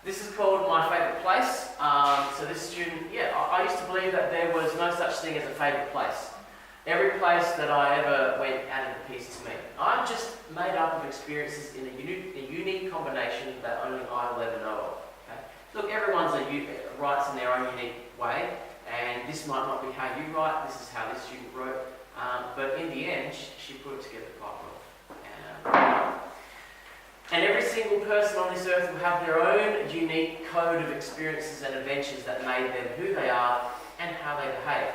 This is called My Favourite Place. So this student, I used to believe that there was no such thing as a favourite place. Every place that I ever went added a piece to me. I'm just made up of experiences in a unique combination that only I will ever know of. Okay? Look, everyone's writes in their own unique way, and this might not be how you write, this is how this student wrote, but in the end, she put it together quite well. And every single person on this earth will have their own unique code of experiences and adventures that made them who they are and how they behave.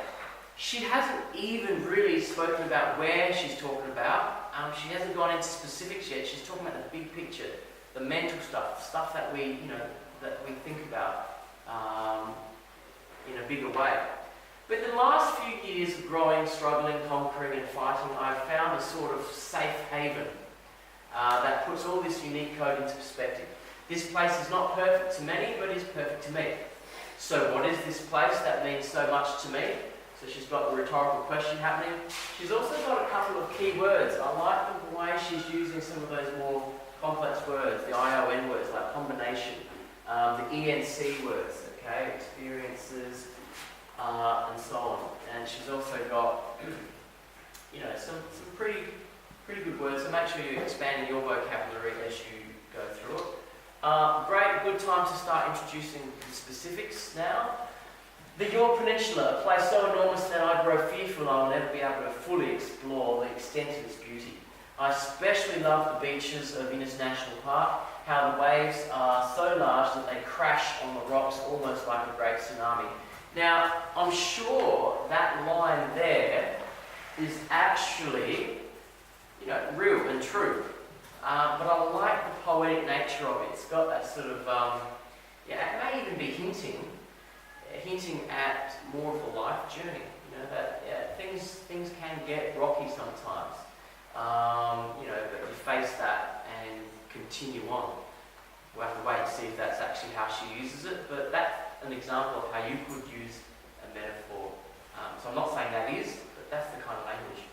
She hasn't even really spoken about where she's talking about. She hasn't gone into specifics yet. She's talking about the big picture, the mental stuff that we think about in a bigger way. But in the last few years of growing, struggling, conquering, and fighting, I've found a sort of safe haven that puts all this unique code into perspective. This place is not perfect to many, but is perfect to me. So what is this place that means so much to me? So she's got the rhetorical question happening. She's also got a couple of key words. I like the way she's using some of those more complex words, the ION words like combination, the ENC words, okay, experiences, and so on. And she's also got, some pretty good words. So make sure you're expanding your vocabulary as you go through it. Great, good time to start introducing the specifics now. The Your Peninsula, a place so enormous that I grow fearful I will never be able to fully explore the extent of its beauty. I especially love the beaches of Innes National Park, how the waves are so large that they crash on the rocks almost like a great tsunami. Now, I'm sure that line there is actually, real and true. But I like the poetic nature of it. It's got that sort of, it may even be hinting at more of a life journey. Things can get rocky sometimes. But you face that and continue on. We'll have to wait and see if that's actually how she uses it, but that's an example of how you could use a metaphor. So I'm not saying that is, but that's the kind of language.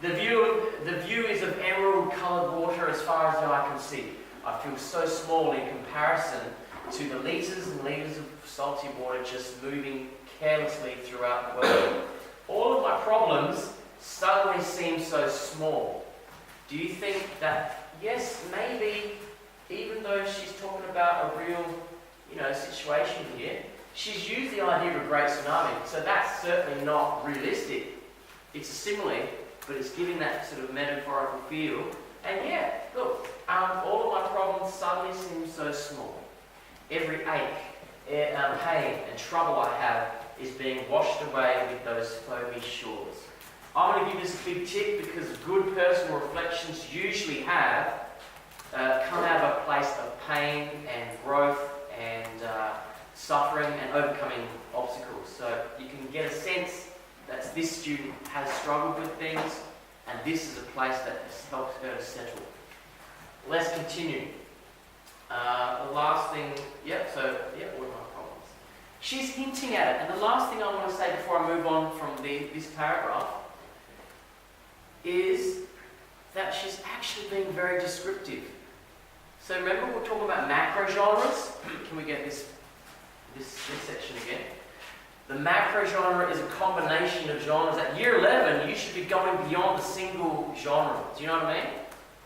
The view is of emerald-coloured water as far as the eye can see. I feel so small in comparison to the litres and litres of salty water just moving carelessly throughout the world. All of my problems suddenly seem so small. Do you think that, yes, maybe, even though she's talking about a real, situation here, she's used the idea of a great tsunami, so that's certainly not realistic. It's a simile, but it's giving that sort of metaphorical feel. And look, all of my problems suddenly seem so small. Every ache, pain and trouble I have is being washed away with those foamy shores. I'm going to give this a big tick because good personal reflections usually come out of a place of pain and growth and suffering and overcoming obstacles. So you can get a sense that this student has struggled with things, and this is a place that helps her to settle. Let's continue. The last thing, what are my problems? She's hinting at it, and the last thing I want to say before I move on from this paragraph is that she's actually being very descriptive. So remember we're talking about macro genres? Can we get this section again? The macro genre is a combination of genres. At year 11, you should be going beyond a single genre. Do you know what I mean?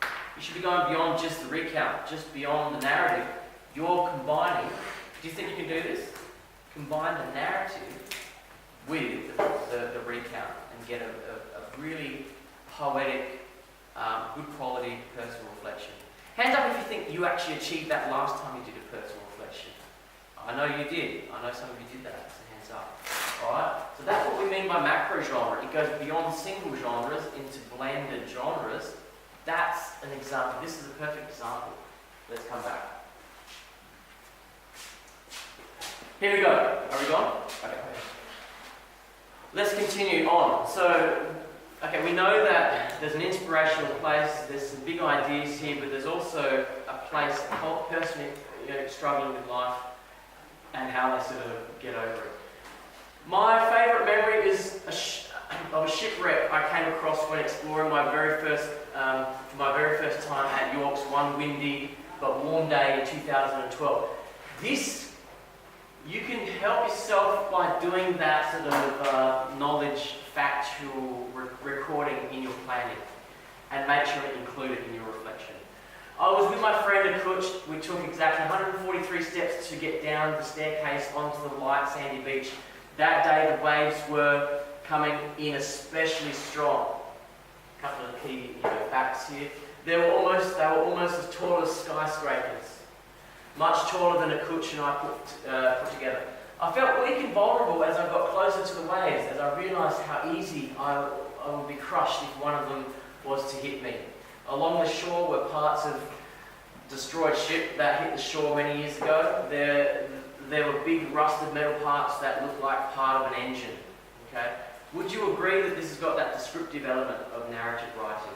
You should be going beyond just the recount, just beyond the narrative. You're combining. Do you think you can do this? Combine the narrative with the recount and get a really poetic, good quality personal reflection. Hands up if you think you actually achieved that last time you did a personal reflection. I know you did. I know some of you did that, so hands up. Alright? So that's what we mean by macro genre. It goes beyond single genres into blended genres. That's an example. This is a perfect example. Let's come back. Here we go. Are we gone? Okay. Let's continue on. So, we know that there's an inspirational place, there's some big ideas here, but there's also a place, a person struggling with life and how they sort of get over it. My favourite memory is of a shipwreck I came across when exploring for my very first time at York's one windy but warm day in 2012. This, you can help yourself by doing that sort of knowledge, factual recording in your planning, and make sure it included in your reflection. I was with my friend at Kutch. We took exactly 143 steps to get down the staircase onto the light sandy beach. That day the waves were coming in especially strong. A couple of key facts here. They were almost as tall as skyscrapers. Much taller than a Kutch and I put together. I felt weak and vulnerable as I got closer to the waves, as I realised how easy I would be crushed if one of them was to hit me. Along the shore were parts of destroyed ship that hit the shore many years ago. There were big rusted metal parts that looked like part of an engine. Okay? Would you agree that this has got that descriptive element of narrative writing?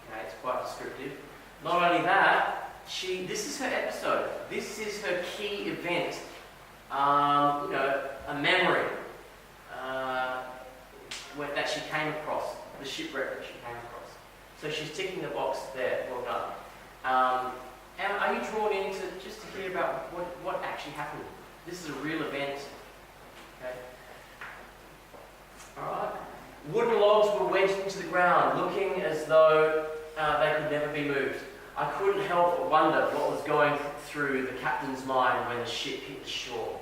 Okay, it's quite descriptive. Not only that, this is her episode. This is her key event. A memory that she came across, the shipwreck that she came across. So she's ticking the box there. Well done. And are you drawn in just to hear about what actually happened? This is a real event. Okay. All right. Wooden logs were wedged into the ground, looking as though they could never be moved. I couldn't help but wonder what was going through the captain's mind when the ship hit the shore.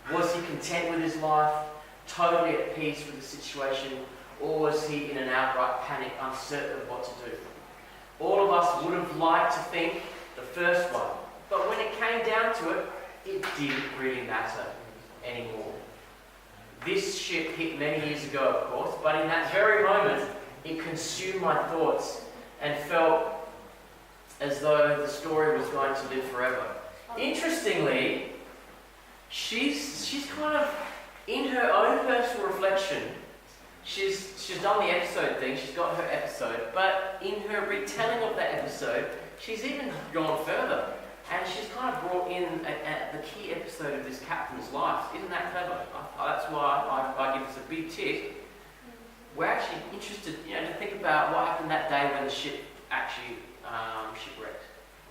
Okay. Was he content with his life, totally at peace with the situation, or was he in an outright panic, uncertain of what to do? All of us would have liked to think the first one, but when it came down to it, it didn't really matter anymore. This ship hit many years ago, of course, but in that very moment, it consumed my thoughts and felt as though the story was going to live forever. Interestingly, she's kind of, in her own personal reflection, she's done the episode thing, she's got her episode, but in her retelling of that episode, she's even gone further. And she's kind of brought in the key episode of this captain's life. Isn't that clever? That's why I give this a big tick. We're actually interested, to think about what happened that day when the ship actually shipwrecked.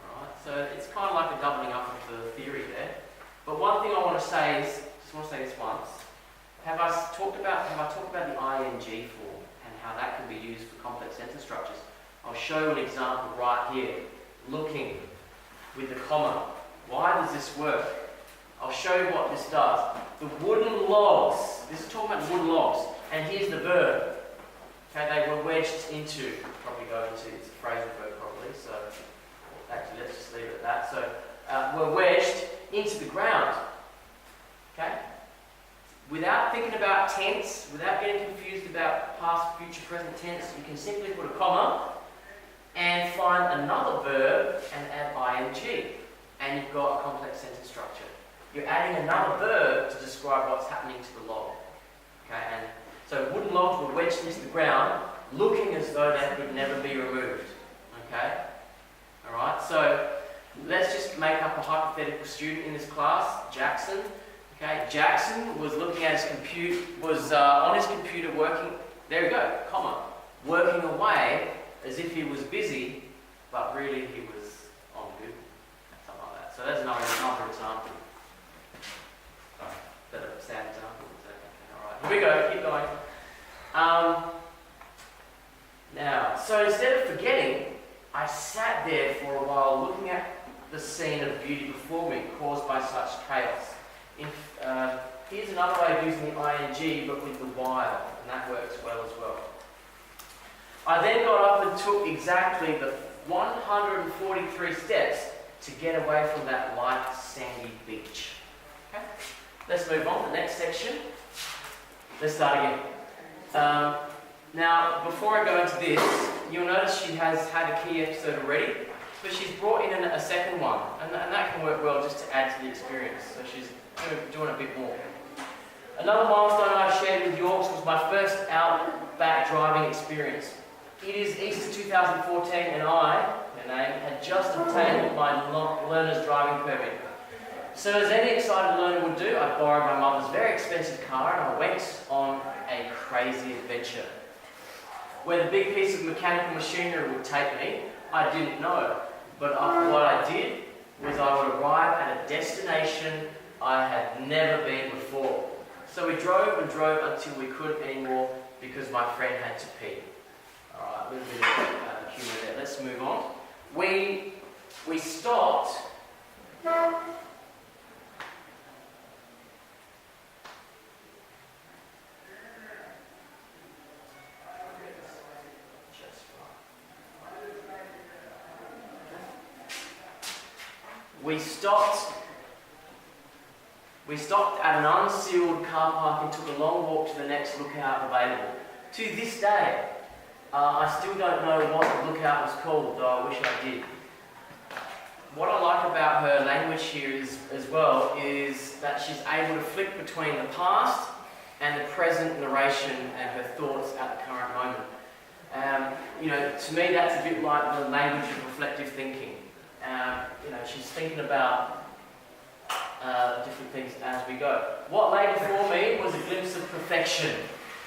All right? So it's kind of like a doubling up of the theory there. But one thing I want to say is, just want to say this once. Have I talked about the ing form and how that can be used for complex sentence structures? I'll show you an example right here. Looking with the comma. Why does this work? I'll show you what this does. The wooden logs. This is talking about wooden logs. And here's the verb. Okay, they were wedged into. Probably go into it's a phrasal verb probably. So actually, let's just leave it at that. So were wedged into the ground. Okay. Without thinking about tense, without getting confused about past, future, present tense, you can simply put a comma and find another verb and add ing. And you've got a complex sentence structure. You're adding another verb to describe what's happening to the log. Okay, and so wooden logs were wedged into the ground, looking as though they could never be removed. Okay? Alright, so let's just make up a hypothetical student in this class, Jackson. Okay, Jackson was looking at his computer, on his computer working, there we go, comma, working away as if he was busy, but really he was on Google, something like that. So there's another example. Sorry, better sad example. Alright, here we go, keep going. Now, so instead of forgetting, I sat there for a while looking at the scene of beauty before me caused by such chaos. Here's another way of using the ing, but with the while, and that works well as well. I then got up and took exactly the 143 steps to get away from that light, sandy beach. Okay? Let's move on to the next section. Let's start again. Now, before I go into this, you'll notice she has had a key episode already, but she's brought in a second one, and that can work well just to add to the experience. So she's doing a bit more. Another milestone I shared with Yorks was my first outback driving experience. It is Easter 2014 and I, her name, had just obtained my learner's driving permit. So as any excited learner would do, I borrowed my mother's very expensive car and I went on a crazy adventure. Where the big piece of mechanical machinery would take me, I didn't know. But what I did was I would arrive at a destination I had never been before. So we drove and drove until we couldn't anymore because my friend had to pee. Alright, a little bit of humour there. Let's move on. We stopped. We stopped at an unsealed car park and took a long walk to the next lookout available. To this day, I still don't know what the lookout was called, though I wish I did. What I like about her language here is, as well, is that she's able to flick between the past and the present narration and her thoughts at the current moment. To me that's a bit like the language of reflective thinking. She's thinking about different things as we go. What lay before me was a glimpse of perfection.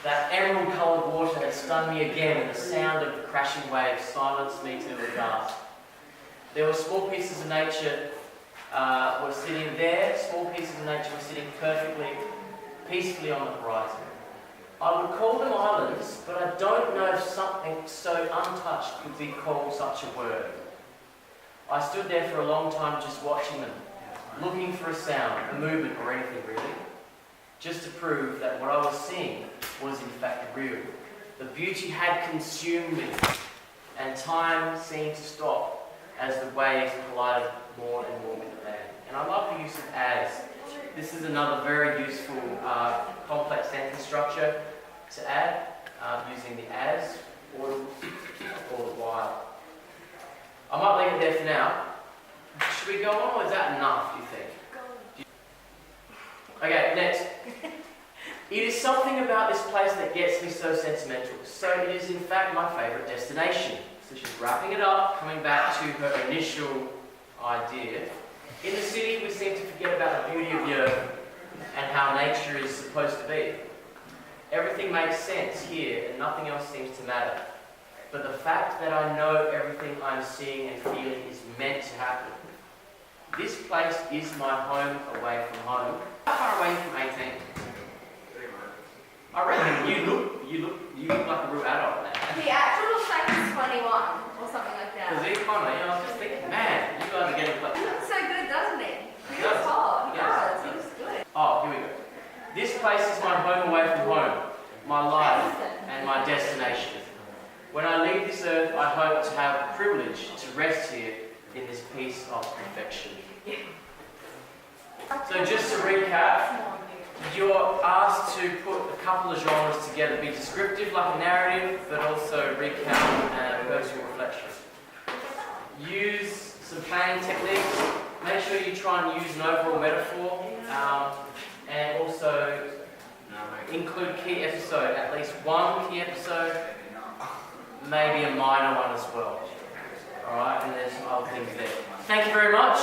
That emerald-coloured water had stunned me again, and the sound of the crashing waves silenced me to a gasp. There were small pieces of nature were sitting there. Small pieces of nature were sitting perfectly, peacefully on the horizon. I would call them islands, but I don't know if something so untouched could be called such a word. I stood there for a long time just watching them, looking for a sound, a movement, or anything really, just to prove that what I was seeing was in fact real. The beauty had consumed me, and time seemed to stop as the waves collided more and more with the land. And I love the use of as. This is another very useful complex sentence structure to add, using the as, or the while. I might leave it there for now. Should we go on, or is that enough, do you think? Okay, next. It is something about this place that gets me so sentimental. So it is in fact my favourite destination. So she's wrapping it up, coming back to her initial idea. In the city, we seem to forget about the beauty of the earth and how nature is supposed to be. Everything makes sense here and nothing else seems to matter. But the fact that I know everything I'm seeing and feeling is meant to happen. This place is my home away from home. How far away from 18? I reckon you look like a real adult now. The actual looks like he's 21 or something like that. Because he kind of, I was just thinking, man, you guys are getting close. He looks so good, doesn't he? He does. looks hot. He Yes. does. He looks good. Oh, here we go. This place is my home away from home, my life and my destination. When I leave this earth, I hope to have the privilege to rest here in this piece of perfection. So just to recap, you're asked to put a couple of genres together, be descriptive like a narrative, but also recount and personal reflection. Use some planning techniques. Make sure you try and use an overall metaphor, and also include key episode, at least one key episode, maybe a minor one as well. Alright, and there's some other things there. Thank you very much.